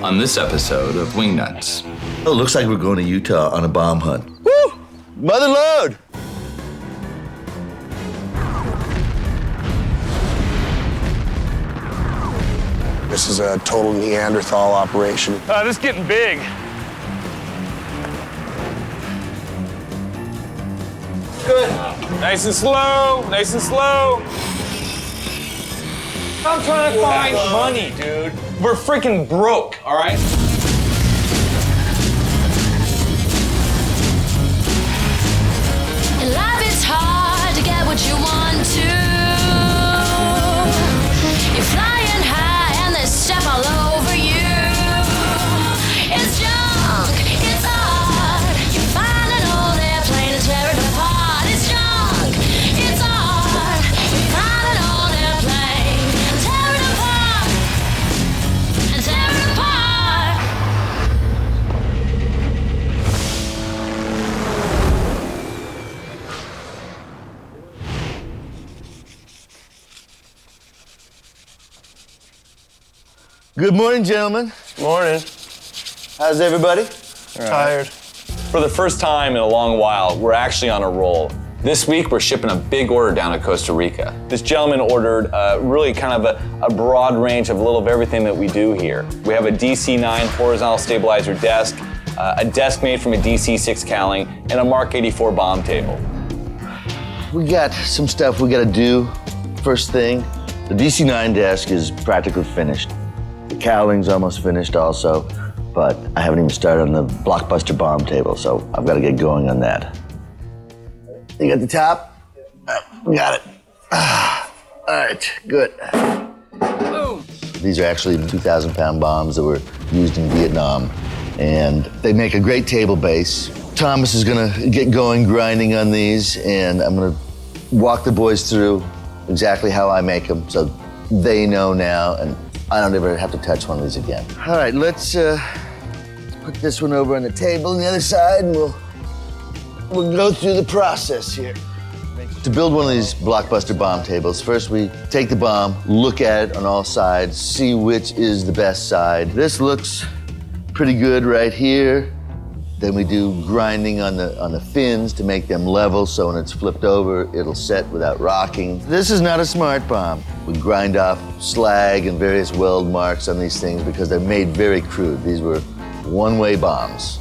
on this episode of Wingnuts. Oh, looks like we're going to Utah on a bomb hunt. Woo! Mother lode! This is a total Neanderthal operation. This is getting big. Good. Nice and slow, nice and slow. I'm trying to find money, dude. We're freaking broke, all right? In life it's hard to get what you want to. You're flying high and there's stuff all over you. It's junk, it's art. You find an old airplane and tear it apart. It's junk, it's art. You find an old airplane and tear it apart. And tear it apart. Good morning, gentlemen. Morning. How's everybody? Tired. For the first time in a long while, we're actually on a roll. This week, we're shipping a big order down to Costa Rica. This gentleman ordered really kind of a broad range of a little of everything that we do here. We have a DC9 horizontal stabilizer desk, a desk made from a DC6 cowling, and a Mark 84 bomb table. We got some stuff we gotta do. First thing, the DC9 desk is practically finished. The cowling's almost finished also, but I haven't even started on the blockbuster bomb table, so I've gotta get going on that. You got the top? We got it. All right, good. These are actually 2,000-pound bombs that were used in Vietnam, and they make a great table base. Thomas is gonna get going grinding on these, and I'm gonna walk the boys through exactly how I make them so they know now, and I don't ever have to touch one of these again. All right, let's put this one over on the table on the other side, and we'll go through the process here. To build one of these blockbuster bomb tables, first we take the bomb, look at it on all sides, see which is the best side. This looks pretty good right here. Then we do grinding on the fins to make them level, so when it's flipped over, it'll set without rocking. This is not a smart bomb. We grind off slag and various weld marks on these things because they're made very crude. These were one-way bombs.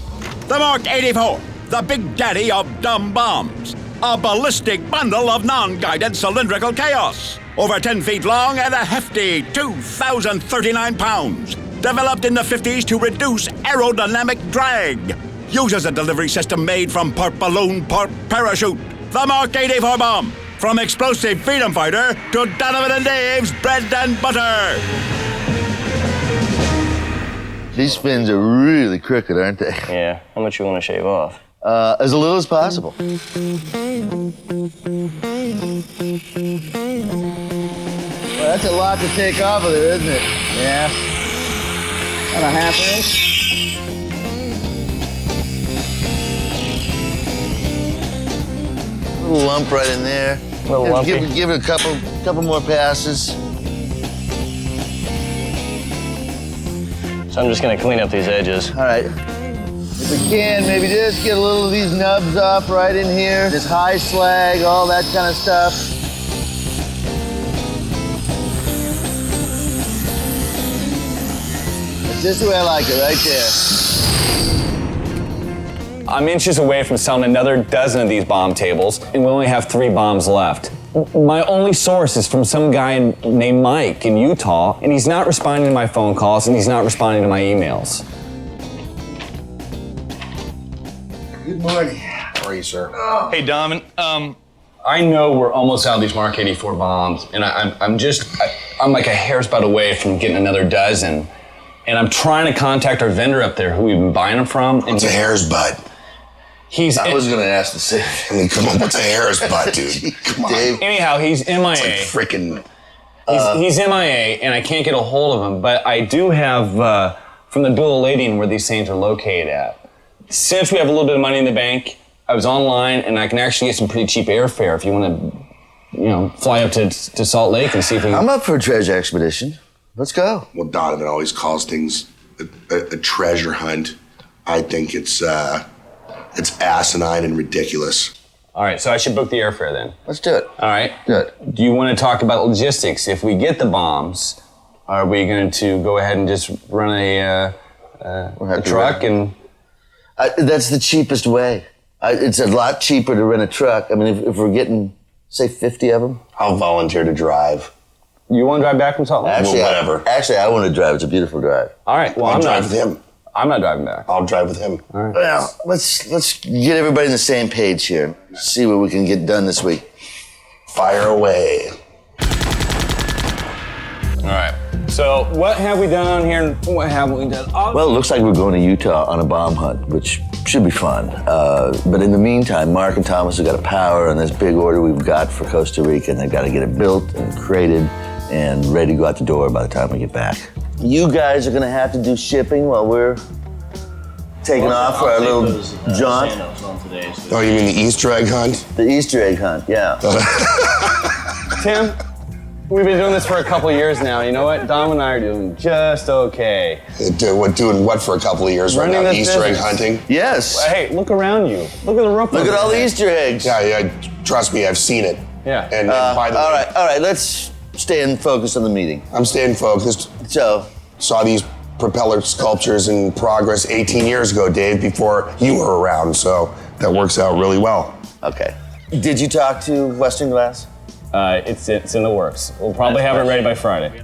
The Mark 84, the big daddy of dumb bombs. A ballistic bundle of non-guided cylindrical chaos. Over 10 feet long and a hefty 2,039 pounds. Developed in the 50s to reduce aerodynamic drag. Uses a delivery system made from part balloon, part parachute. The Mark 84 bomb. From explosive freedom fighter to Donovan and Dave's bread and butter. These fins are really crooked, aren't they? Yeah, how much you want to shave off? As a little as possible. Well, that's a lot to take off of there, isn't it? Yeah. About a half inch. A little lump right in there. A little lumpy. Give it a couple more passes. So I'm just gonna clean up these edges. All right. If we can, maybe just get a little of these nubs off right in here. This high slag, all that kind of stuff. That's just the way I like it, right there. I'm inches away from selling another dozen of these bomb tables, and we only have 3 bombs left. My only source is from some guy named Mike in Utah, and he's not responding to my phone calls, and he's not responding to my emails. Good morning. How are you, sir? Hey, Donovan, I know we're almost out of these Mark 84 bombs, and I'm like a hair's butt away from getting another dozen, and I'm trying to contact our vendor up there who we've been buying them from. And What's a hair's butt? I was gonna ask the same. I mean, come on, what's a hair's butt, dude? Come on. Dave. Anyhow, he's MIA. It's like freaking... He's MIA, and I can't get a hold of him, but I do have, from the bill of lading where these things are located at. Since we have a little bit of money in the bank, I was online, and I can actually get some pretty cheap airfare if you want to, fly up to Salt Lake and see if we can... I'm up for a treasure expedition. Let's go. Well, Donovan always calls things a treasure hunt. I think it's asinine and ridiculous. All right, so I should book the airfare then. Let's do it. All right. Good. Do you want to talk about logistics? If we get the bombs, are we going to go ahead and just run a truck and? That's the cheapest way. It's a lot cheaper to rent a truck. I mean, if we're getting, say, 50 of them. I'll volunteer to drive. You want to drive back from Salt Lake? Actually, whatever. Actually, I want to drive. It's a beautiful drive. All right. Well, I'll I'm drive not. with him. I'm not driving back. I'll drive with him. All right. Well, let's get everybody on the same page here. See what we can get done this week. Fire away. All right. So what have we done here and what haven't we done? Well, it looks like we're going to Utah on a bomb hunt, which should be fun. But in the meantime, Mark and Thomas have got to power on this big order we've got for Costa Rica, and they've got to get it built and crated and ready to go out the door by the time we get back. You guys are going to have to do shipping while we're taking off for our little jaunt. Oh, you mean the Easter egg hunt? The Easter egg hunt, yeah. Tim, we've been doing this for a couple of years now. You know what? Dom and I are doing just okay. Doing what for a couple of years right Running now? this Easter egg business. hunting? Yes. Hey, look around you. Look at the roof. Look at all the Easter eggs. Yeah, trust me, I've seen it. Yeah. And by the way, All right, let's stay in focus on the meeting. I'm staying focused. So, Saw these propeller sculptures in progress 18 years ago, Dave, before you were around, so that works out really well. okay. Did you talk to Western Glass? It's in the works. We'll probably have it ready by Friday.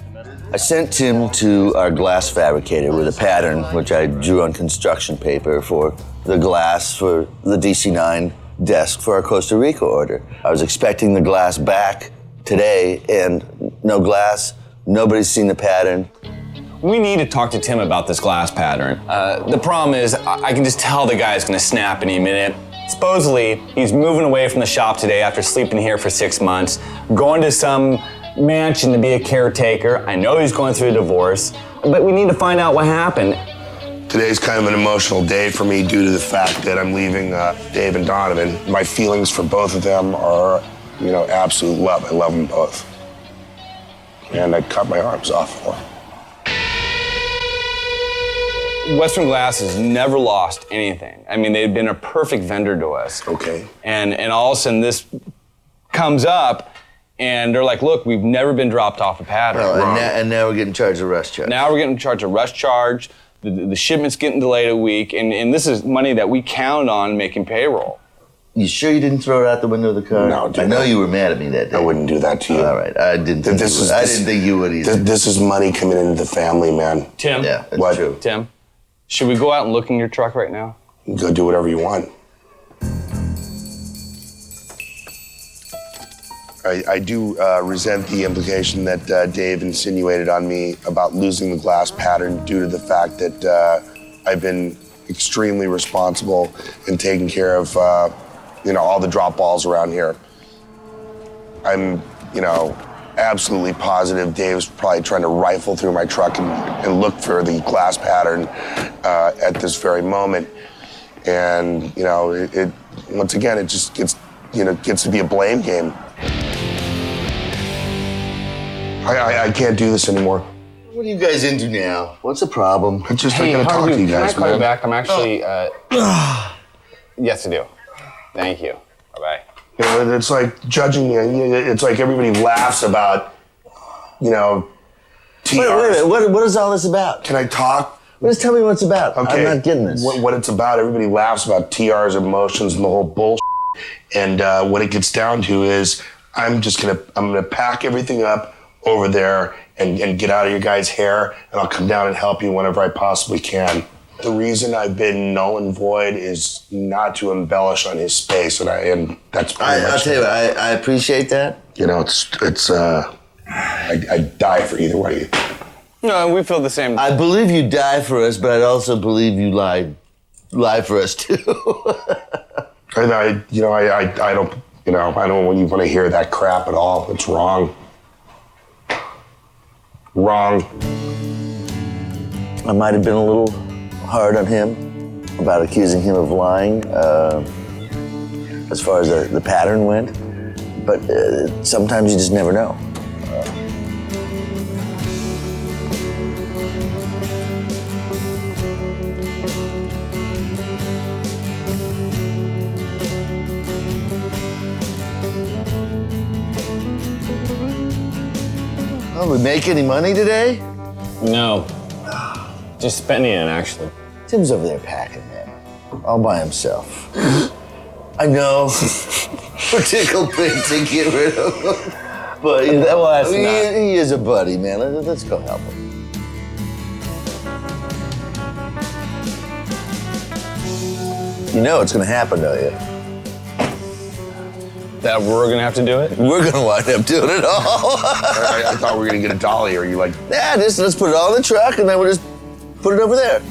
I sent Tim to our glass fabricator with a pattern, which I drew on construction paper for the glass for the DC-9 desk for our Costa Rica order. I was expecting the glass back today, and no glass. Nobody's seen the pattern. We need to talk to Tim about this glass pattern. The problem is, I can just tell the guy's gonna snap any minute. Supposedly, he's moving away from the shop today after sleeping here for 6 months, going to some mansion to be a caretaker. I know he's going through a divorce, but we need to find out what happened. Today's kind of an emotional day for me due to the fact that I'm leaving Dave and Donovan. My feelings for both of them are, absolute love. I love them both. And I cut my arms off for them. Western Glass has never lost anything. I mean, they've been a perfect vendor to us. Okay. And all of a sudden this comes up and they're like, look, we've never been dropped off a pattern. Oh, and now we're getting charged a rush charge. Now we're getting charged a rush charge. The shipment's getting delayed a week. And this is money that we counted on making payroll. You sure you didn't throw it out the window of the car? No, dude, I know you were mad at me that day. I wouldn't do that to you. All right, I didn't think you would either. This is money coming into the family, man. Tim. Yeah, that's What? true. Tim, should we go out and look in your truck right now? Go do whatever you want. I do resent the implication that Dave insinuated on me about losing the glass pattern due to the fact that I've been extremely responsible in taking care of, all the drop balls around here. I'm, absolutely positive Dave's probably trying to rifle through my truck and look for the glass pattern at this very moment. And, it once again, it just gets to be a blame game. I can't do this anymore. What are you guys into now? What's the problem? I gotta talk to you guys, Can I call you man. back? I'm actually, yes, I do. Thank you. Bye-bye. It's like judging me. It's like everybody laughs about, TRs. Wait a minute, what is all this about? Can I talk? Just tell me what it's about. Okay. I'm not getting this. What it's about, everybody laughs about TR's emotions and the whole bullshit. And what it gets down to is I'm gonna pack everything up over there and get out of your guys' hair, and I'll come down and help you whenever I possibly can. The reason I've been null and void is not to embellish on his space, and that's pretty much. I'll tell you what, I appreciate that. I'd die for either one of you. No, we feel the same. I believe you die for us, but I'd also believe you lie for us too. I don't want to hear that crap at all. It's wrong. Wrong. I might have been a little hard on him about accusing him of lying as far as the pattern went, but sometimes you just never know. Oh, we make any money today? No. Just spending it, actually. Tim's over there packing, man. All by himself. I know. We're tickled pink to get rid of him. But you know, Well, that's he is a buddy, man. Let's go help him. You know it's gonna happen, don't you? That we're gonna have to do it? We're gonna wind up doing it all. I thought we were gonna get a dolly, or you like? Yeah, let's put it all in the truck and then we'll just put it over there.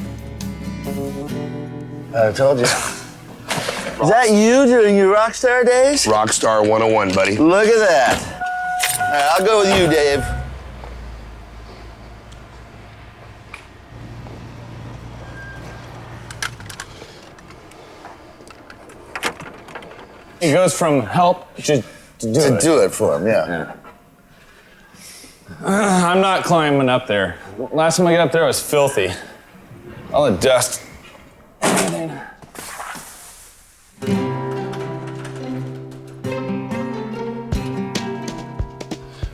I told you. Is that you during your rock star days? Rockstar 101, buddy. Look at that. All right, I'll go with you, Dave. It goes from help to do To it. do it for him, yeah. I'm not climbing up there. Last time I got up there, it was filthy. All the dust.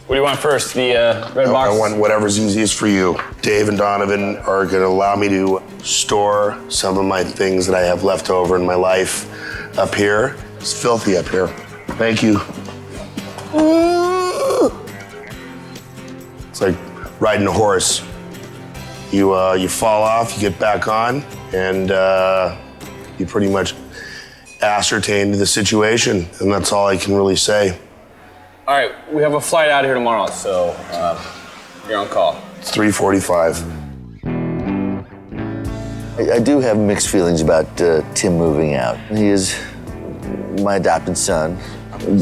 What do you want first? The red box? I want whatever's easiest for you. Dave and Donovan are gonna allow me to store some of my things that I have left over in my life up here. It's filthy up here. Thank you. It's like riding a horse. You fall off, you get back on, and you pretty much ascertained the situation, and that's all I can really say. All right, we have a flight out here tomorrow, so you're on call. It's 3:45. I do have mixed feelings about Tim moving out. He is my adopted son,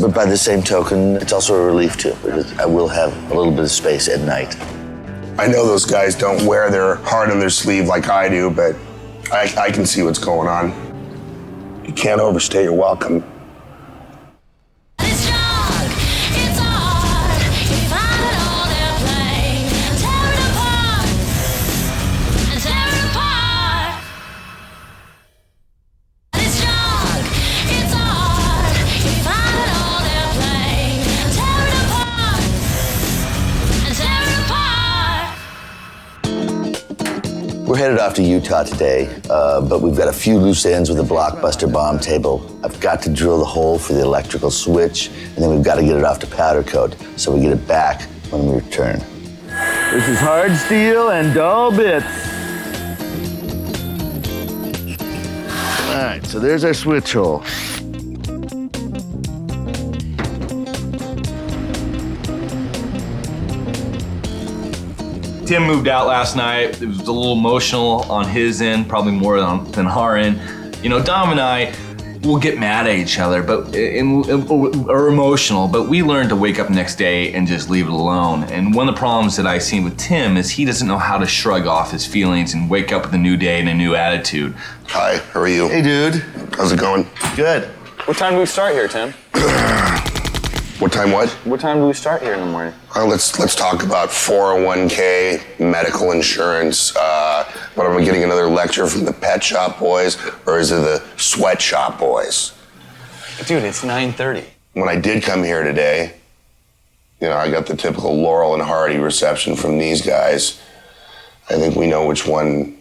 but by the same token, it's also a relief too, because I will have a little bit of space at night. I know those guys don't wear their heart on their sleeve like I do, but I can see what's going on. You can't overstay your welcome. It's junk, it's art. You find it all they're playing. Tear it apart and tear it apart. It's junk, it's art. You find it all they're playing. Tear it apart and tear it apart. We're headed off to Utah today, but we've got a few loose ends with the blockbuster bomb table. I've got to drill the hole for the electrical switch, and then we've got to get it off to powder coat so we get it back when we return. This is hard steel and dull bits. All right, so there's our switch hole. Tim moved out last night. It was a little emotional on his end, probably more than our end. You know, Dom and I will get mad at each other, or emotional, but we learn to wake up next day and just leave it alone. And one of the problems that I see with Tim is he doesn't know how to shrug off his feelings and wake up with a new day and a new attitude. Hi, how are you? Hey, dude. How's it going? Good. What time do we start here, Tim? What time what? What time do we start here in the morning? Let's talk about 401k, medical insurance. But am I getting another lecture from the pet shop boys, or is it the sweatshop boys? Dude, it's 9:30. When I did come here today, you know, I got the typical Laurel and Hardy reception from these guys. I think we know which one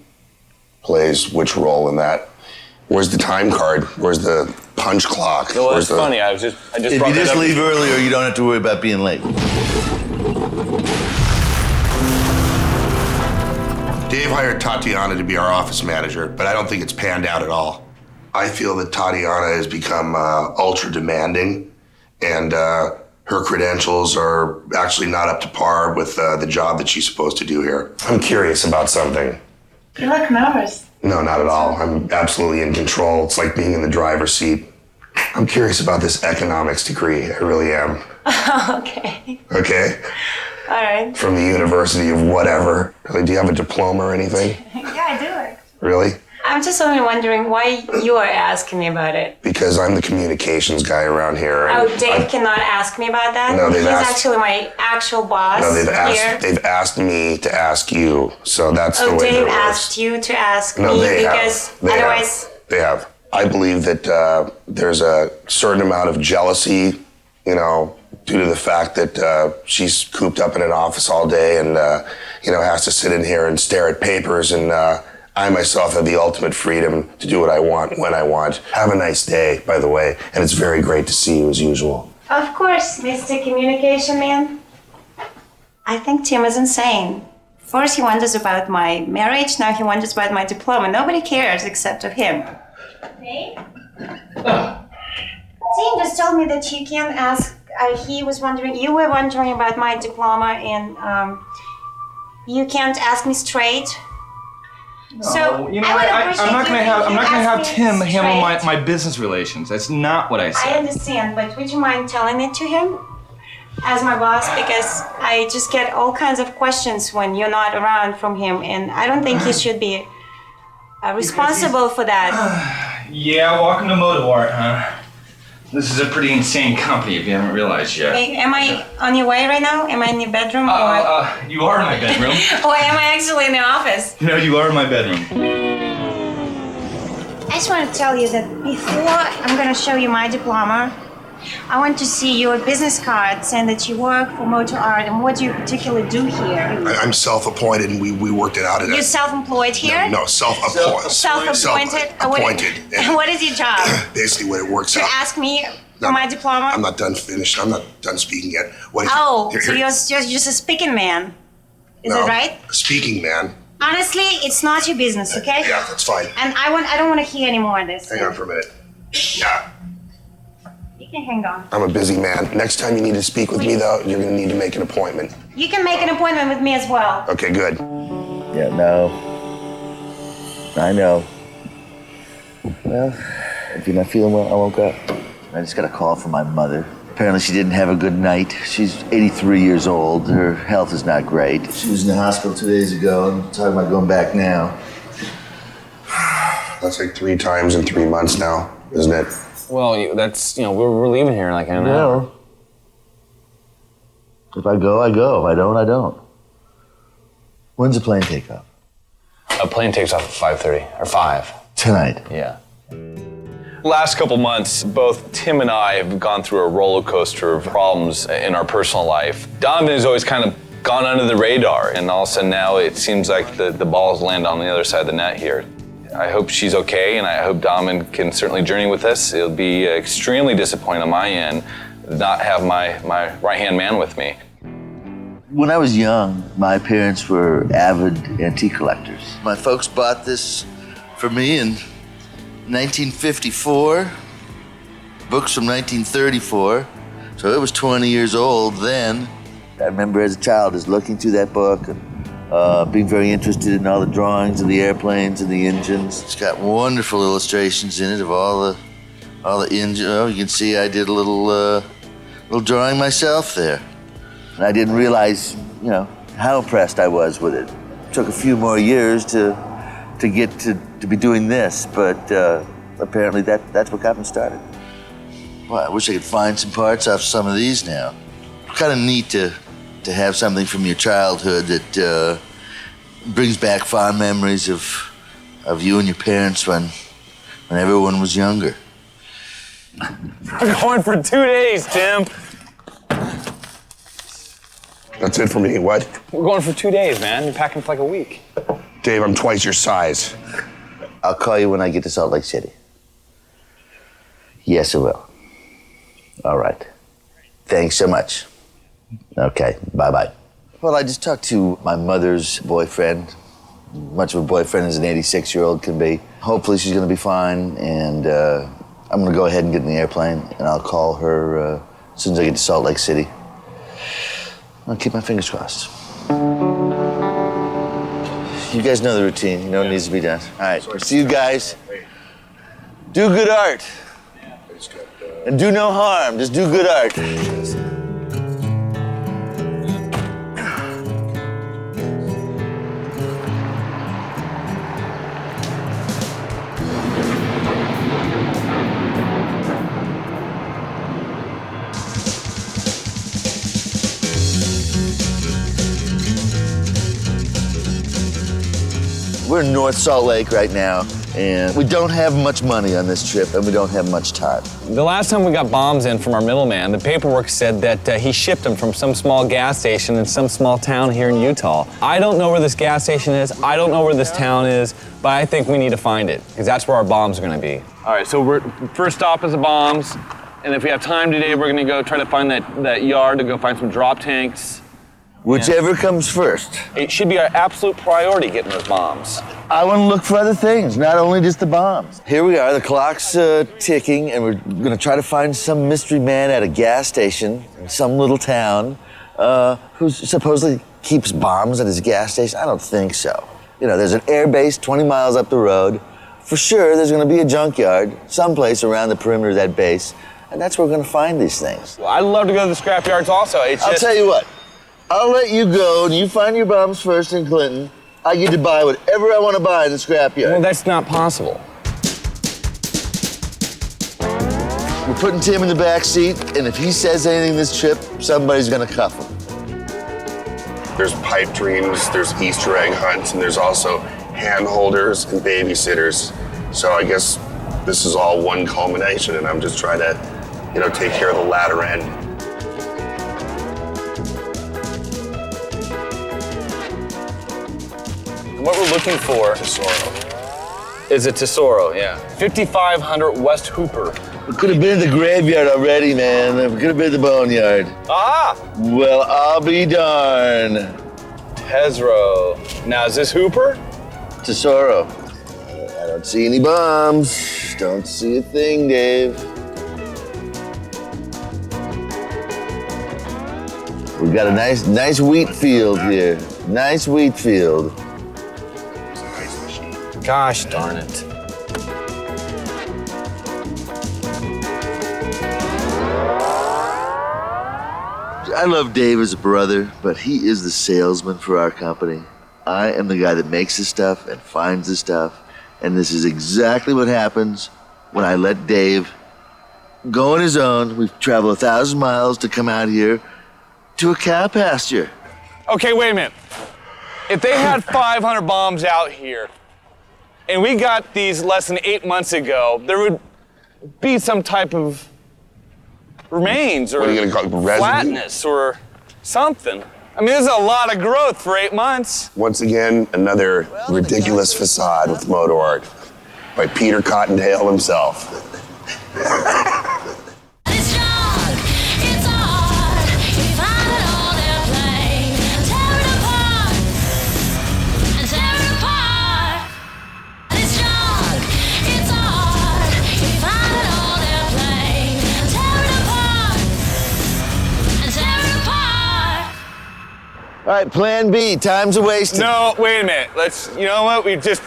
plays which role in that. Where's the time card? Where's the punch clock? No, Where's that's funny. I just If brought you that just up. leave earlier, you don't have to worry about being late. Dave hired Tatiana to be our office manager, but I don't think it's panned out at all. I feel that Tatiana has become ultra demanding, and her credentials are actually not up to par with the job that she's supposed to do here. I'm curious about something. You look nervous. No, not at all. I'm absolutely in control. It's like being in the driver's seat. I'm curious about this economics degree. I really am. Okay. Okay? All right. From the University of whatever. Really, do you have a diploma or anything? Yeah, I do. Really? I'm just only wondering why you are asking me about it. Because I'm the communications guy around here. and Oh, Dave cannot ask me about that? No, they've He's asked- actually my actual boss No, they've here. asked me to ask you. So that's the Oh, way Dave it asked works. you to ask No, me they because have. They otherwise... have. They have. I believe that there's a certain amount of jealousy, you know, due to the fact that she's cooped up in an office all day and, has to sit in here and stare at papers. And I myself have the ultimate freedom to do what I want when I want. Have a nice day, by the way. And it's very great to see you as usual. Of course, Mr. Communication Man. I think Tim is insane. First he wonders about my marriage, now he wonders about my diploma. Nobody cares except of him. Hey? Tim just told me that you can't ask, you were wondering about my diploma and you can't ask me straight. No, I'm not gonna have Tim handle my business relations. That's not what I said. I understand, but would you mind telling it to him as my boss? Because I just get all kinds of questions when you're not around from him, and I don't think he should be responsible for that. Yeah, welcome to MotoArt, huh? This is a pretty insane company if you haven't realized yet. Hey, am I on your way right now? Am I in your bedroom? You are in my bedroom. Or am I actually in the office? No, you are in my bedroom. I just want to tell you that before I'm going to show you my diploma, I want to see your business card saying that you work for MotoArt and what do you particularly do here? I'm self-appointed and we worked it out. You're self-employed here? No, self-appointed. Self-appointed? Appointed. What is your job? Basically what it works To out. ask me for my diploma? I'm not done finished. I'm not done speaking yet. So you're just a speaking man. Is that right? Speaking man. Honestly, it's not your business, okay? Yeah, that's fine. And I don't want to hear any more of this. Hang on for a minute. Yeah. You can hang on. I'm a busy man. Next time you need to speak with me, though, you're going to need to make an appointment. You can make an appointment with me as well. Okay, good. Yeah, no. I know. Well, if you're not feeling well, I won't go. I just got a call from my mother. Apparently she didn't have a good night. She's 83 years old. Her health is not great. She was in the hospital 2 days ago and talking about going back now. That's like 3 times in 3 months now, isn't it? Well, that's, we're leaving here in like an hour. If I go, I go. If I don't, I don't. When's the plane take off? A plane takes off at 5:30 or 5. Tonight. Yeah. Last couple months, both Tim and I have gone through a roller coaster of problems in our personal life. Donovan has always kind of gone under the radar, and all of a sudden now it seems like the balls land on the other side of the net here. I hope she's okay, and I hope Donovan can certainly journey with us. It'll be extremely disappointing on my end not have my right-hand man with me. When I was young, my parents were avid antique collectors. My folks bought this for me in 1954, books from 1934, so it was 20 years old then. I remember as a child just looking through that book and being very interested in all the drawings of the airplanes and the engines. It's got wonderful illustrations in it of all the engines. Oh, you can see I did a little drawing myself there. And I didn't realize, how impressed I was with it. It took a few more years to get to be doing this, but apparently that's what got me started. Well, I wish I could find some parts off some of these now. Kind of neat to have something from your childhood that brings back fond memories of you and your parents when everyone was younger. We're going for 2 days, Tim. That's it for me. What? We're going for 2 days, man. You're packing for like a week. Dave, I'm twice your size. I'll call you when I get to Salt Lake City. Yes, I will. All right. Thanks so much. Okay, bye-bye. Well, I just talked to my mother's boyfriend. Much of a boyfriend as an 86-year-old can be. Hopefully she's gonna be fine, and I'm gonna go ahead and get in the airplane, and I'll call her as soon as I get to Salt Lake City. I'll keep my fingers crossed. You guys know the routine. You know what needs to be done. All right, see you guys. Do good art. And do no harm, just do good art. We're in North Salt Lake right now. And we don't have much money on this trip, and we don't have much time. The last time we got bombs in from our middleman, the paperwork said that he shipped them from some small gas station in some small town here in Utah. I don't know where this gas station is. I don't know where this town is, but I think we need to find it because that's where our bombs are going to be. All right, so first stop is the bombs, and if we have time today, we're going to go try to find that yard to go find some drop tanks. Whichever comes first. It should be our absolute priority getting those bombs. I want to look for other things, not only just the bombs. Here we are, the clock's ticking, and we're gonna try to find some mystery man at a gas station in some little town who supposedly keeps bombs at his gas station. I don't think so. You know, there's an air base 20 miles up the road. For sure, there's gonna be a junkyard someplace around the perimeter of that base, and that's where we're gonna find these things. Well, I'd love to go to the scrap yards also. I'll tell you what. I'll let you go and you find your bombs first in Clinton. I get to buy whatever I want to buy in the scrapyard. Well, that's not possible. We're putting Tim in the back seat, and if he says anything this trip, somebody's gonna cuff him. There's pipe dreams, there's Easter egg hunts, and there's also hand holders and babysitters. So I guess this is all one culmination, and I'm just trying to, take care of the latter end. What we're looking for is a tesoro, yeah. 5500 West Hooper. We could have been in the graveyard already, man. We could have been in the boneyard. Ah! Well, I'll be darned. Tesoro. Now, is this Hooper? Tesoro. I don't see any bombs. Don't see a thing, Dave. We got a nice wheat field here. Nice wheat field. Gosh darn it. I love Dave as a brother, but he is the salesman for our company. I am the guy that makes the stuff and finds the stuff, and this is exactly what happens when I let Dave go on his own. We've traveled 1,000 miles to come out here to a cow pasture. Okay, wait a minute. If they had 500 bombs out here, and we got these less than 8 months ago, there would be some type of remains or What are you gonna call it, residue? flatness or something. I mean, there's a lot of growth for 8 months. Once again, another ridiculous facade with MotoArt by Peter Cottontail himself. It's junk, it's art. You find it all there playing. Tear it apart and tear it apart. It's junk, it's art. You find it all there playing. Tear it apart and tear it apart. All right, plan B, time's a wasting. No, wait a minute. You know what? We've just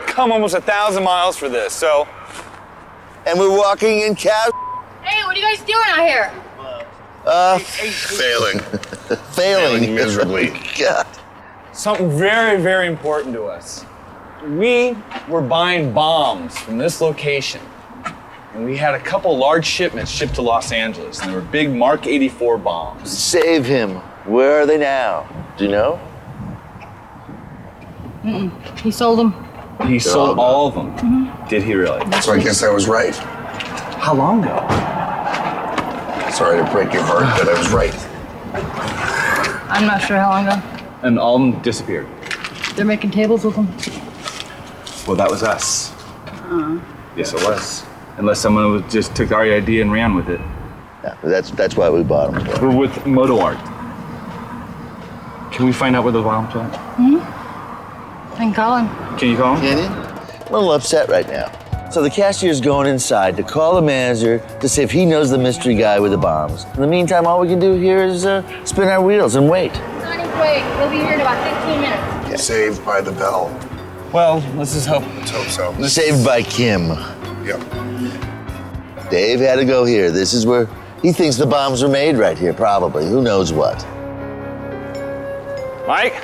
come almost 1,000 miles for this, so. And we're walking in cow. Hey, what are you guys doing out here? Failing. Failing miserably. God. Something very, very important to us. We were buying bombs from this location, and we had a couple large shipments shipped to Los Angeles, and they were big Mark E04 bombs. Save him. Where are they now? Do you know? He sold them. He sold all of them. Did he really? So I guess I was right. How long ago? Sorry to break your heart, but I was right. I'm not sure how long ago. And all of them disappeared. They're making tables with them. Well, that was us. Yes, it was. Unless someone just took our idea and ran with it. Yeah, that's why we bought them. We're with MotoArt. Can we find out where the bombs are? I can call him. Can you call him? Can you? I'm a little upset right now. So the cashier's going inside to call the manager to see if he knows the mystery guy with the bombs. In the meantime, all we can do here is spin our wheels and wait. Sonny, wait. He'll be here in about 15 minutes. Saved by the bell. Well, let's just hope. Let's hope so. Saved by Kim. Yep. Dave had to go here. This is where he thinks the bombs were made right here, probably. Who knows what? Mike?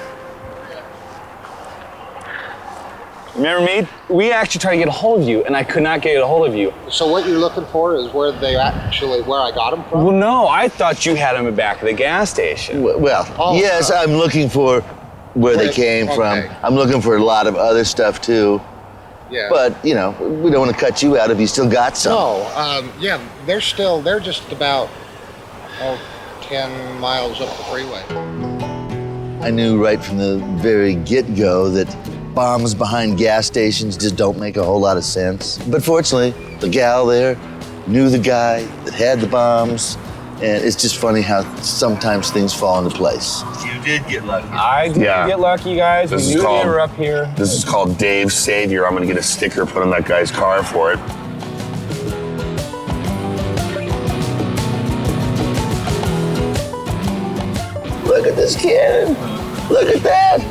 Remember me? We actually tried to get a hold of you, and I could not get a hold of you. So what you're looking for is where I got them from? Well, no, I thought you had them in the back of the gas station. Well, yes, I'm looking for where they came from. I'm looking for a lot of other stuff, too. Yeah. But, you know, we don't want to cut you out if you still got some. No, yeah, they're just about 10 miles up the freeway. I knew right from the very get-go that bombs behind gas stations just don't make a whole lot of sense. But fortunately, the gal there knew the guy that had the bombs, and it's just funny how sometimes things fall into place. You did get lucky. I did get lucky, guys. This We is knew called- they were up here. This is called Dave's Savior. I'm gonna get a sticker put on that guy's car for it. Look at this cannon. Look at that.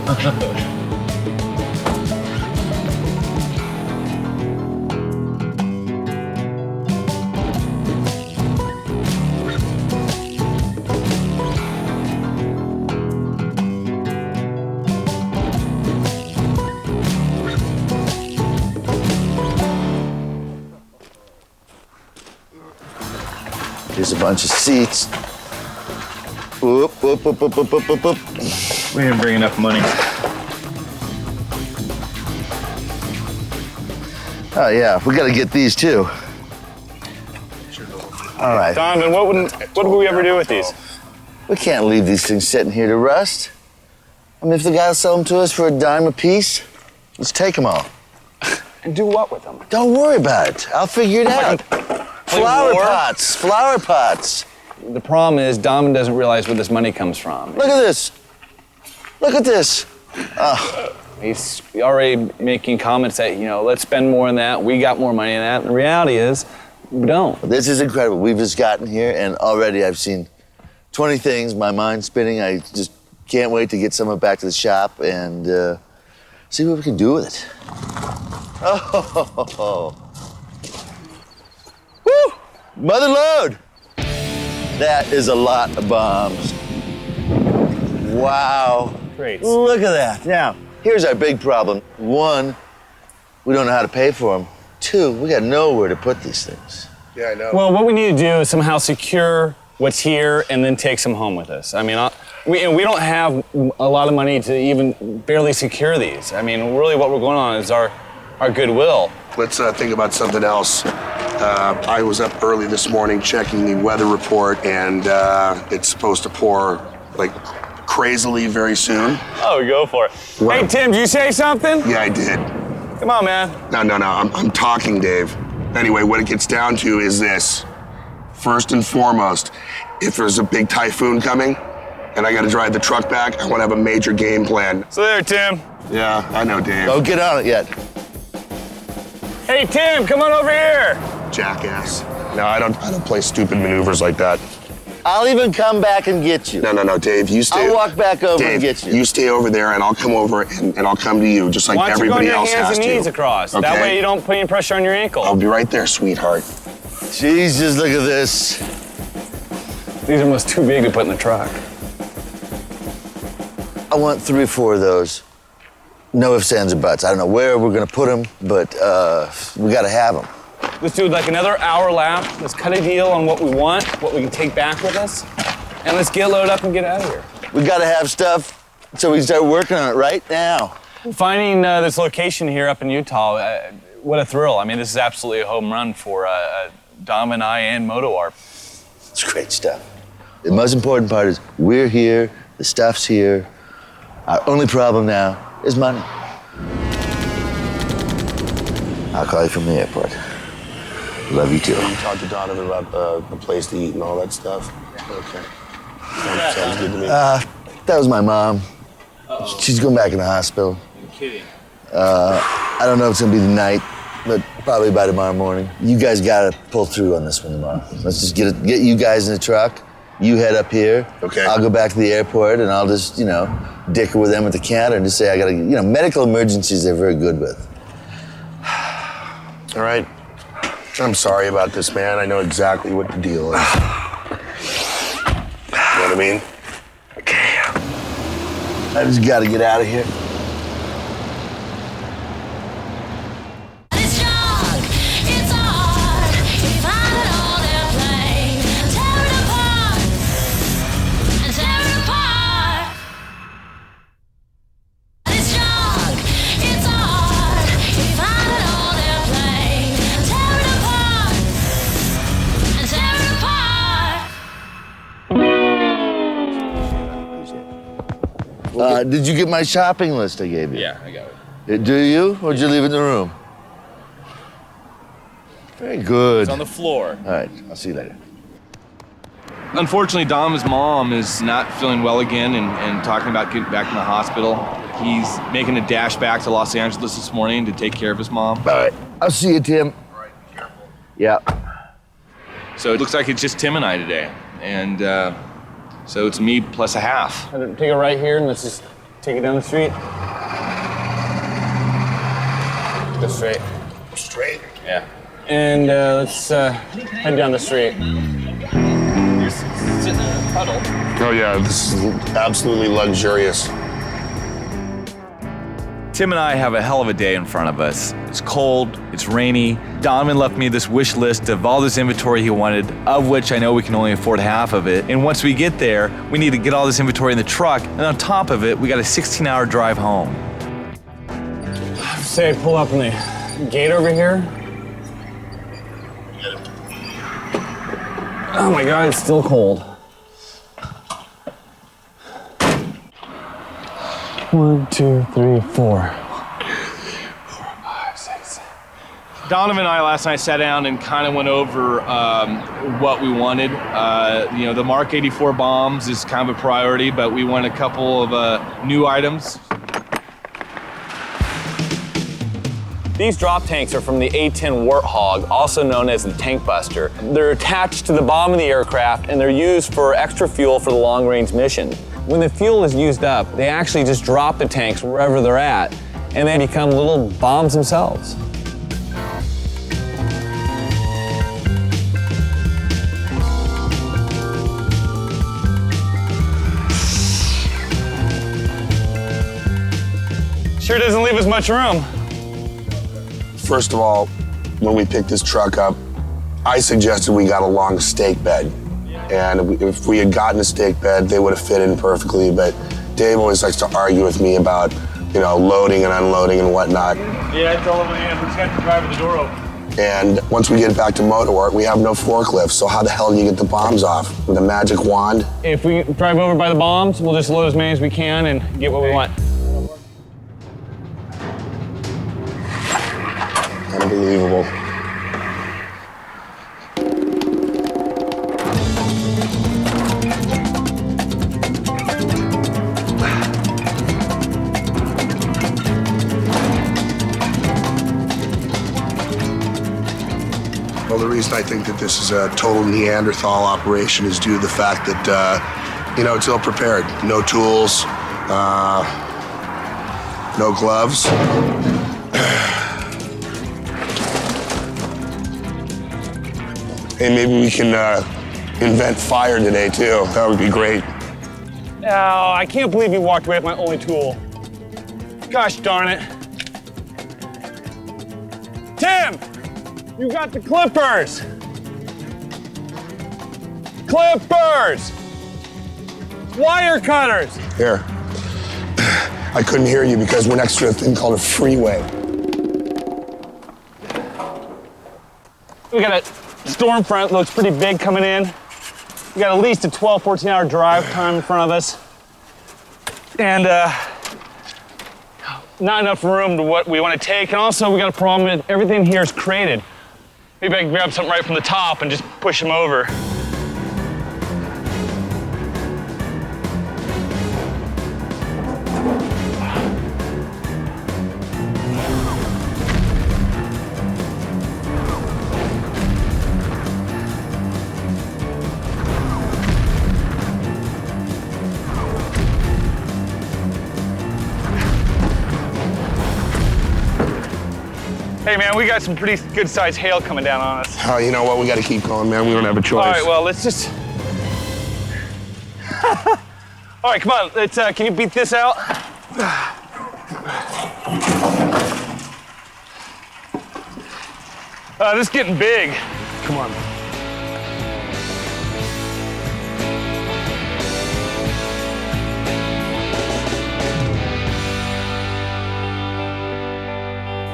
Here's a bunch of seats. Whoop, whoop, whoop, whoop, whoop, whoop, whoop. We didn't bring enough money. Oh yeah, we gotta get these too. All right. Donovan, what would we ever do with these? We can't leave these things sitting here to rust. I mean, if the guy will sell them to us for a dime a piece, let's take them all. And do what with them? Don't worry about it. I'll figure it out. Flower pots, flower pots. The problem is Donovan doesn't realize where this money comes from. Look at this. Look at this. Oh. He's already making comments that, you know, let's spend more on that. We got more money than that. And the reality is, we don't. This is incredible. We've just gotten here, and already I've seen 20 things. My mind's spinning. I just can't wait to get some of it back to the shop and see what we can do with it. Oh, woo! Mother load! That is a lot of bombs. Wow. Great. Look at that. Now, here's our big problem. One, we don't know how to pay for them. Two, we got nowhere to put these things. Yeah, I know. Well, what we need to do is somehow secure what's here and then take some home with us. I mean, we don't have a lot of money to even barely secure these. I mean, really what we're going on is our goodwill. Let's think about something else. I was up early this morning checking the weather report, and it's supposed to pour like crazily very soon. Oh, go for it. What? Hey, Tim, did you say something? Yeah, I did. Come on, man. No, I'm talking, Dave. Anyway, what it gets down to is this. First and foremost, if there's a big typhoon coming and I gotta drive the truck back, I wanna have a major game plan. So there, Tim. Yeah, I know, Dave. Don't get on it yet. Hey, Tim, come on over here. Jackass. No, I don't play stupid maneuvers like that. I'll even come back and get you. No, Dave, you stay. I'll walk back over Dave, and get you. You stay over there and I'll come over and I'll come to you just like Why don't you go on everybody your else hands has and to. knees across? Okay? That way you don't put any pressure on your ankle. I'll be right there, sweetheart. Jesus, look at this. These are almost too big to put in the truck. I want 3 or 4 of those. No ifs, ands, or buts. I don't know where we're gonna put them, but we gotta have them. Let's do like another hour lap. Let's cut a deal on what we want, what we can take back with us, and let's get loaded up and get out of here. We gotta have stuff so we can start working on it right now. Finding this location here up in Utah, what a thrill. I mean, this is absolutely a home run for Dom and I and MotoArt. It's great stuff. The most important part is we're here, the stuff's here. Our only problem now is money. I'll call you from the airport. Love you too. You talked to Donovan about the place to eat and all that stuff? Okay. Sounds good to me. That was my mom. She's going back in the hospital. You're kidding. I don't know if it's gonna be tonight, but probably by tomorrow morning. You guys gotta pull through on this one tomorrow. Let's just get you guys in the truck. You head up here. Okay. I'll go back to the airport and I'll just, dicker with them at the counter and just say I gotta, medical emergencies they're very good with. All right. I'm sorry about this, man. I know exactly what the deal is. You know what I mean? Okay. I just gotta get out of here. It's junk, it's art. You find it all they're playing. Tear it apart and tear it apart. It's junk, it's art. You find it all Did you get my shopping list I gave you? Yeah, I got it. Do you? Or did you leave it in the room? Very good. It's on the floor. All right, I'll see you later. Unfortunately, Dom's mom is not feeling well again and talking about getting back in the hospital. He's making a dash back to Los Angeles this morning to take care of his mom. All right, I'll see you, Tim. All right, be careful. Yeah. So it looks like it's just Tim and I today. And so it's me plus a half. Take it right here and let's just take it down the street. Go straight. Straight. Yeah. And let's head down the street. You're sitting in a puddle. Oh yeah, this is absolutely luxurious. Tim and I have a hell of a day in front of us. It's cold, it's rainy. Donovan left me this wish list of all this inventory he wanted, of which I know we can only afford half of it. And once we get there, we need to get all this inventory in the truck, and on top of it, we got a 16-hour drive home. Say, pull up in the gate over here. Oh my God, it's still cold. 1, 2, 3, 4. 4, 5, 6. Donovan and I last night sat down and kind of went over what we wanted. The Mark 84 bombs is kind of a priority, but we want a couple of new items. These drop tanks are from the A10 Warthog, also known as the Tank Buster. They're attached to the bottom of the aircraft and they're used for extra fuel for the long-range mission. When the fuel is used up, they actually just drop the tanks wherever they're at and they become little bombs themselves. Sure doesn't leave us much room. First of all, when we picked this truck up, I suggested we got a long stake bed. And if we had gotten a stake bed, they would have fit in perfectly. But Dave always likes to argue with me about, loading and unloading and whatnot. Yeah, it's all over the hand. We just got to drive with the door open. And once we get back to MotoArt, we have no forklift. So how the hell do you get the bombs off? With a magic wand? If we drive over by the bombs, we'll just load as many as we can and get what we want. Unbelievable. Well, the reason I think that this is a total Neanderthal operation is due to the fact that, it's ill prepared. No tools, no gloves. Hey, maybe we can invent fire today, too. That would be great. Oh, I can't believe you walked away with my only tool. Gosh darn it. Tim! You got the clippers! Clippers! Wire cutters! Here. I couldn't hear you because we're next to a thing called a freeway. We got a storm front, looks pretty big coming in. We got at least a 12, 14-hour drive time in front of us. And not enough room to what we want to take. And also we got a problem that everything here is crated. Maybe I can grab something right from the top and just push them over. Hey man, we got some pretty good sized hail coming down on us. Oh, you know what? We got to keep going, man. We don't have a choice. All right, well, let's just. All right, come on. Let's. Can you beat this out? This is getting big. Come on.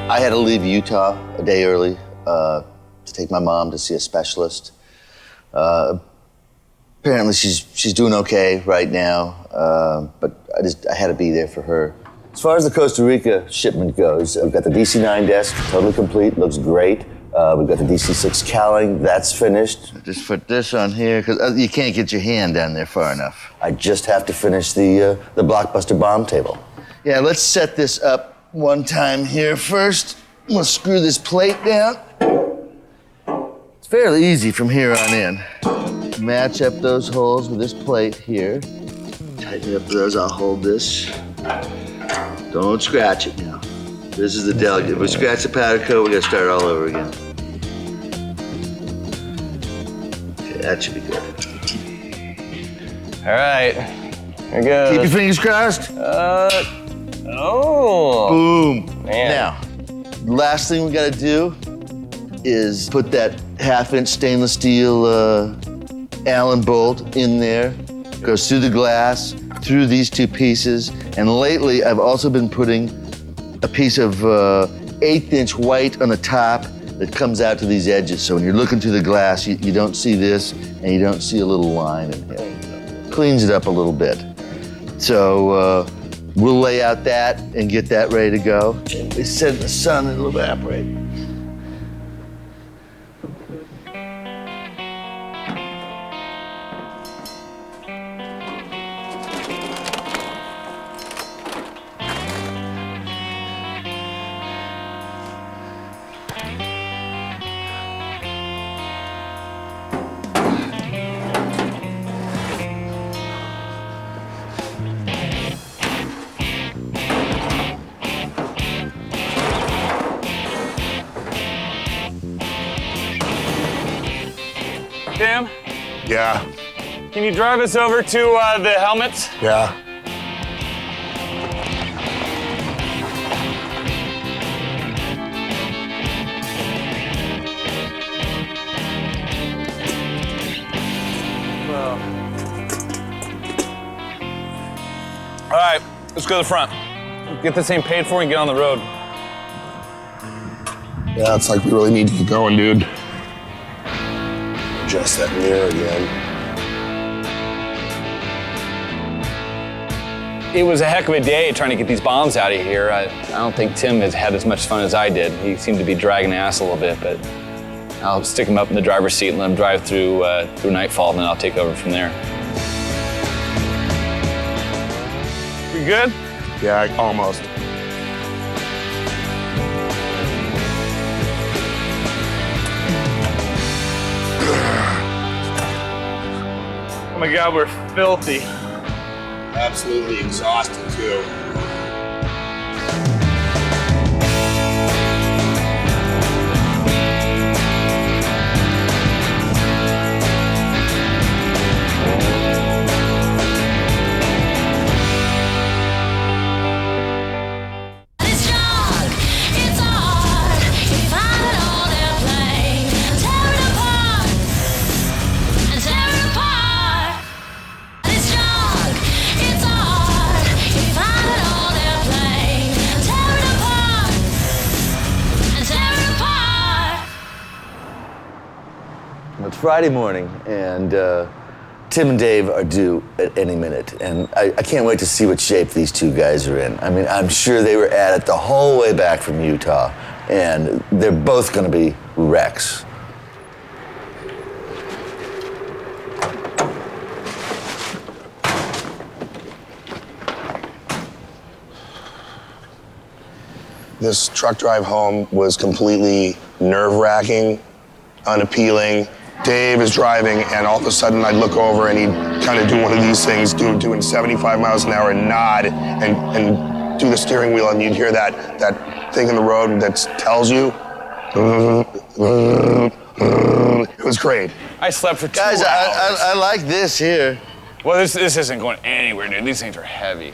I had to leave Utah a day early to take my mom to see a specialist. Apparently she's doing okay right now, but I had to be there for her. As far as the Costa Rica shipment goes, we've got the DC9 desk, totally complete, looks great. We've got the DC6 cowling, that's finished. Just put this on here, because you can't get your hand down there far enough. I just have to finish the Blockbuster bomb table. Yeah, let's set this up one time here first. I'm gonna screw this plate down. It's fairly easy from here on in. Match up those holes with this plate here. Tighten up those, I'll hold this. Don't scratch it now. This is the delicate. If we scratch the powder coat, we gotta start all over again. Okay, that should be good. All right, here goes. Keep your fingers crossed. Oh. Boom. Man. Now, last thing we gotta do is put that 1/2-inch stainless steel Allen bolt in there. Goes through the glass, through these two pieces, and lately I've also been putting a piece of 1/8-inch white on the top that comes out to these edges. So when you're looking through the glass, you don't see this, and you don't see a little line in here. Cleans it up a little bit. So we'll lay out that and get that ready to go. They said the sun, it'll evaporate. Tim, Yeah, can you drive us over to the helmets? yeah. All right, let's go to the front. Get this thing paid for and get on the road. Yeah, it's like we really need to get going, dude. Adjust that mirror again. It was a heck of a day trying to get these bombs out of here. I don't think Tim has had as much fun as I did. He seemed to be dragging ass a little bit, but I'll stick him up in the driver's seat and let him drive through nightfall, and then I'll take over from there. We good? Yeah, almost. Oh my God, we're filthy. Absolutely exhausted, too. It's junk, it's art. You find it all they're playing. Tear it apart and tear it apart. It's junk, it's art. You find it all they're playing. Tear it apart and tear it apart. It's Friday morning, and Tim and Dave are due at any minute, and I can't wait to see what shape these two guys are in. I mean, I'm sure they were at it the whole way back from Utah, and they're both gonna be wrecks. This truck drive home was completely nerve-wracking, unappealing. Dave is driving, and all of a sudden I'd look over and he'd kind of do one of these things, doing 75 miles an hour and nod and do the steering wheel, and you'd hear that thing in the road that tells you. It was great. I slept for 2 Guys, hours. I like this here. Well, this isn't going anywhere, dude. These things are heavy.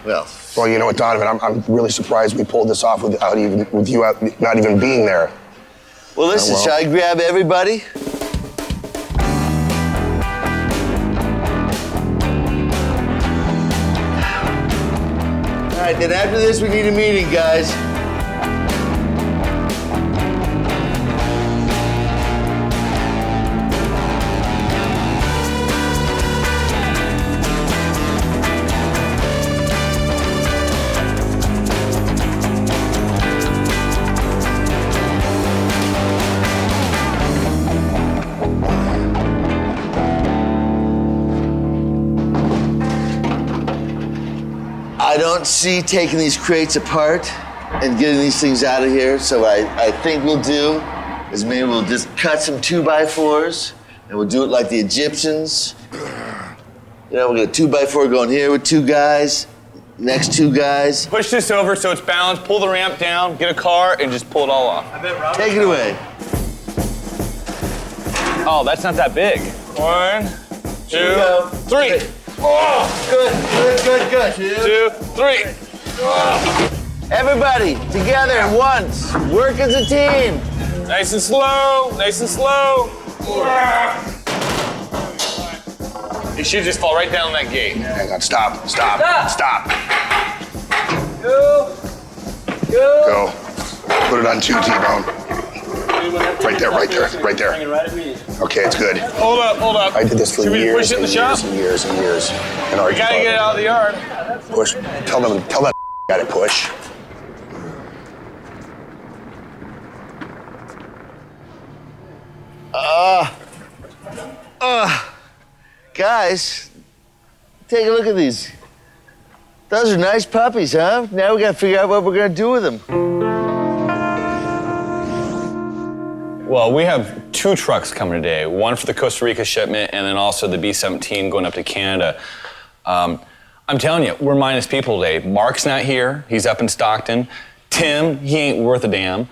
Well, Well, you know what, Donovan, I'm really surprised we pulled this off with you not even being there. well, listen, well. shall I grab everybody? All right, then after this, we need a meeting, guys. I don't see taking these crates apart and getting these things out of here. So I think we'll do is maybe we'll just cut some 2x4s and we'll do it like the Egyptians. You know, we'll get a 2x4 going here with 2 guys, next 2 guys. Push this over so it's balanced, pull the ramp down, get a car, and just pull it all off. Take it away. Oh, that's not that big. 1, 2, 3. Oh! Good. 2, 3. Oh! Everybody, together at once. Work as a team. Nice and slow, nice and slow. It should just fall right down that gate. Hang on, stop. Go. Put it on 2, T-Bone. Right there. Okay, it's good. Hold up. I did this for Should we years push it in the shop? and years. And We gotta get it out of the yard. Push. Tell that guy to push. Guys, take a look at these. Those are nice puppies, huh? Now we gotta figure out what we're gonna do with them. Well, we have 2 trucks coming today. One for the Costa Rica shipment, and then also the B-17 going up to Canada. I'm telling you, we're minus people today. Mark's not here. He's up in Stockton. Tim, he ain't worth a damn.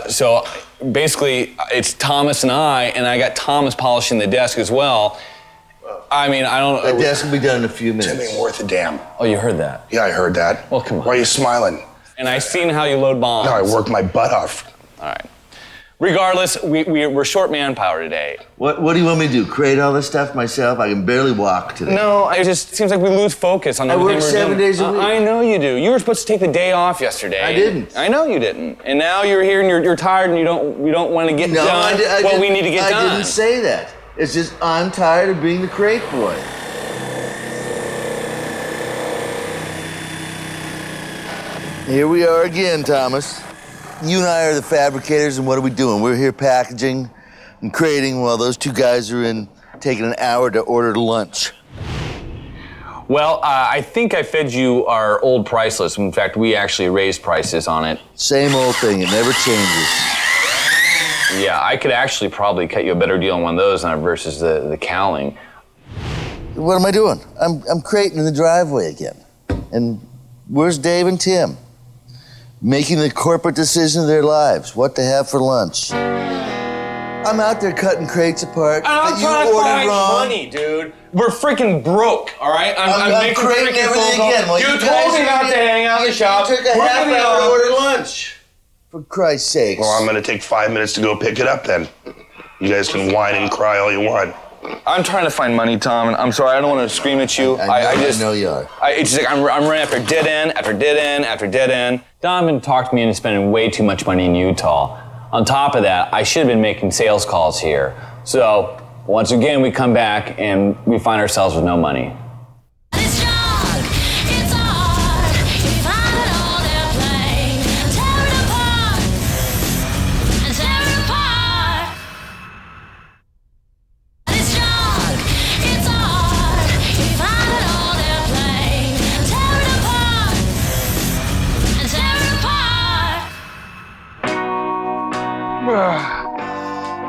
So basically, it's Thomas and I got Thomas polishing the desk as well. I mean, I don't... That desk will be done in a few minutes. Tim ain't worth a damn. Oh, you heard that? Yeah, I heard that. Well, come on. Why are you smiling? And I seen how you load bombs. No, I worked my butt off. All right. Regardless, we're short manpower today. What do you want me to do? Crate all this stuff myself? I can barely walk today. No, it just seems like we lose focus on everything work we're 7 doing. days a week. I know you do. You were supposed to take the day off yesterday. I didn't. I know you didn't. And now you're here and you're tired and you don't want to get done what we need to get done. I didn't say that. It's just I'm tired of being the crate boy. Here we are again, Thomas. You and I are the fabricators, and what are we doing? We're here packaging and crating while those 2 guys are in taking an hour to order lunch. Well, I think I fed you our old price list. In fact, we actually raised prices on it. Same old thing, it never changes. Yeah, I could actually probably cut you a better deal on one of those versus the cowling. What am I doing? I'm crating in the driveway again. And where's Dave and Tim? Making the corporate decision of their lives, what to have for lunch. I'm out there cutting crates apart. I'm trying to find money, dude. We're freaking broke, all right? I'm making crating everything again. Well, you told me not to hang out in the shop. You took a half hour to order lunch. For Christ's sakes. Well, I'm gonna take 5 minutes to go pick it up then. You guys can whine and cry all you want. I'm trying to find money, Tom, and I'm sorry, I don't want to scream at you. I know you are. It's just like I'm running after dead end, after dead end, after dead end. Donovan talked me into spending way too much money in Utah. On top of that, I should have been making sales calls here. So, once again, we come back and we find ourselves with no money.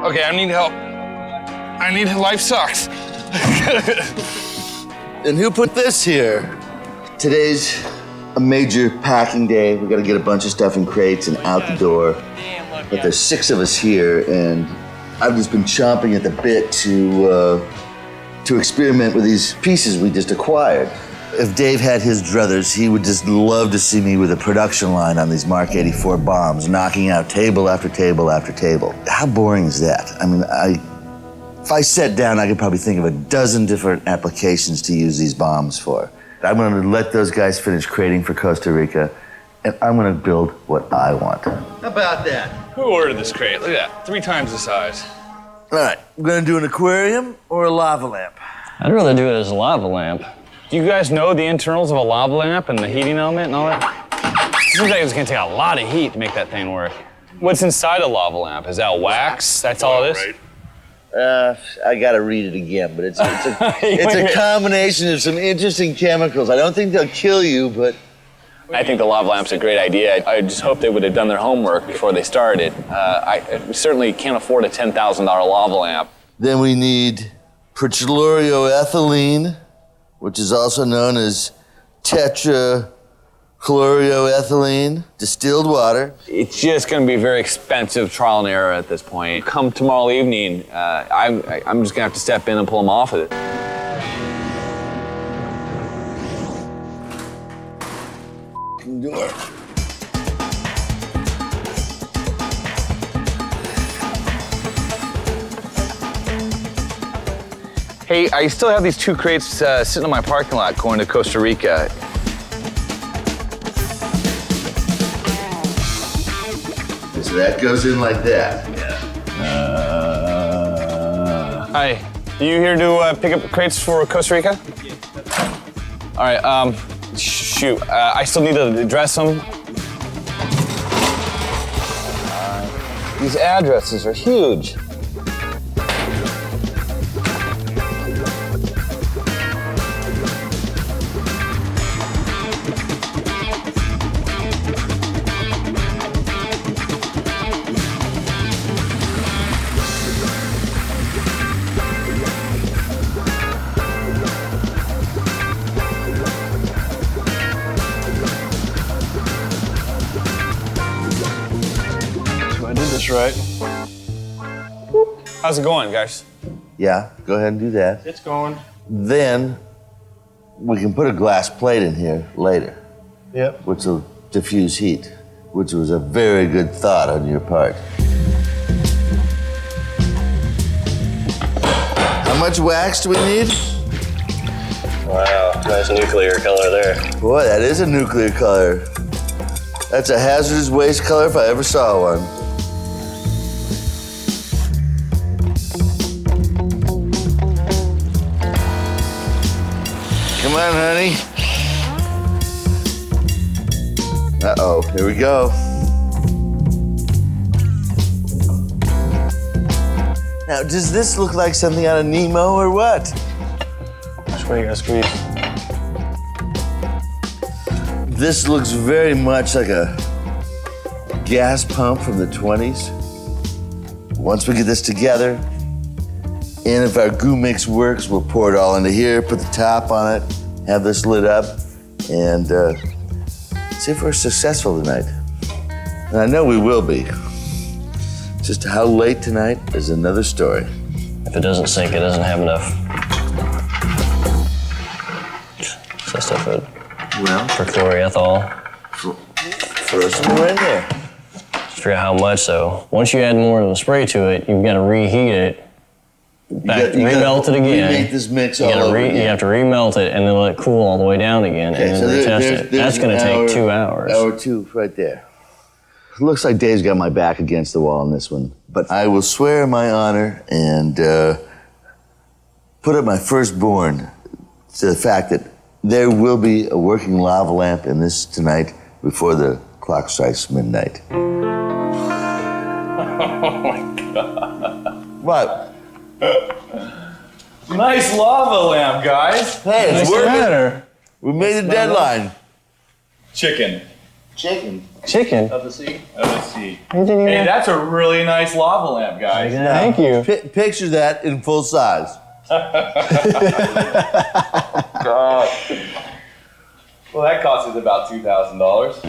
Okay, I need help. Life sucks. And who put this here? Today's a major packing day. We gotta get a bunch of stuff in crates and out the door. But there's 6 of us here, and I've just been chomping at the bit to experiment with these pieces we just acquired. If Dave had his druthers, he would just love to see me with a production line on these Mark 84 bombs, knocking out table after table after table. How boring is that? I mean, if I sat down, I could probably think of a dozen different applications to use these bombs for. I'm gonna let those guys finish crating for Costa Rica, and I'm gonna build what I want. How about that? Who ordered this crate? Look at that, 3 times the size. All right, we're gonna do an aquarium or a lava lamp? I'd rather do it as a lava lamp. Do you guys know the internals of a lava lamp and the heating element and all that? Seems like it's gonna take a lot of heat to make that thing work. What's inside a lava lamp? Is that wax? That's all it is? Right. I gotta read it again, but it's a combination of some interesting chemicals. I don't think they'll kill you, but... I think the lava lamp's a great idea. I just hope they would have done their homework before they started. I certainly can't afford a $10,000 lava lamp. Then we need perchloroethylene, which is also known as tetrachloroethylene, distilled water. It's just going to be very expensive trial and error at this point. Come tomorrow evening, I'm just going to have to step in and pull them off of it. Door. Hey, I still have these 2 crates sitting in my parking lot going to Costa Rica. So that goes in like that. Hi, are you here to pick up crates for Costa Rica? Yeah. All right, shoot, I still need to address them. These addresses are huge. Right. How's it going, guys? Yeah, go ahead and do that. It's going. Then we can put a glass plate in here later. Yep. Which will diffuse heat, which was a very good thought on your part. How much wax do we need? Wow, nice nuclear color there. Boy, that is a nuclear color. That's a hazardous waste color if I ever saw one. Come on, honey. Uh-oh, here we go. Now, does this look like something out of Nemo or what? Which way you gotta squeeze? This looks very much like a gas pump from the 20s. Once we get this together, and if our goo mix works, we'll pour it all into here, put the top on it, have this lit up, and see if we're successful tonight. And I know we will be. Just how late tonight is another story. If it doesn't sink, it doesn't have enough. What's that stuff for? Well, perchloroethanol. Throw some more in there. Just figure out how much, so once you add more of the spray to it, you've got to reheat it. Remelt it again. Remake this mix all over again. You have to remelt it and then let it cool all the way down again, and then retest it. That's going to take 2 hours. Hour 2, right there. It looks like Dave's got my back against the wall on this one, but I will swear my honor and put up my firstborn to the fact that there will be a working lava lamp in this tonight before the clock strikes midnight. Oh my God. What? Nice lava lamp, guys. Hey, it's working. We made the deadline. Chicken. Chicken? Chicken? Of the sea? Of the sea. Hey, that's a really nice lava lamp, guys. Thank you. Picture that in full size. God. Well, that cost us about $2,000.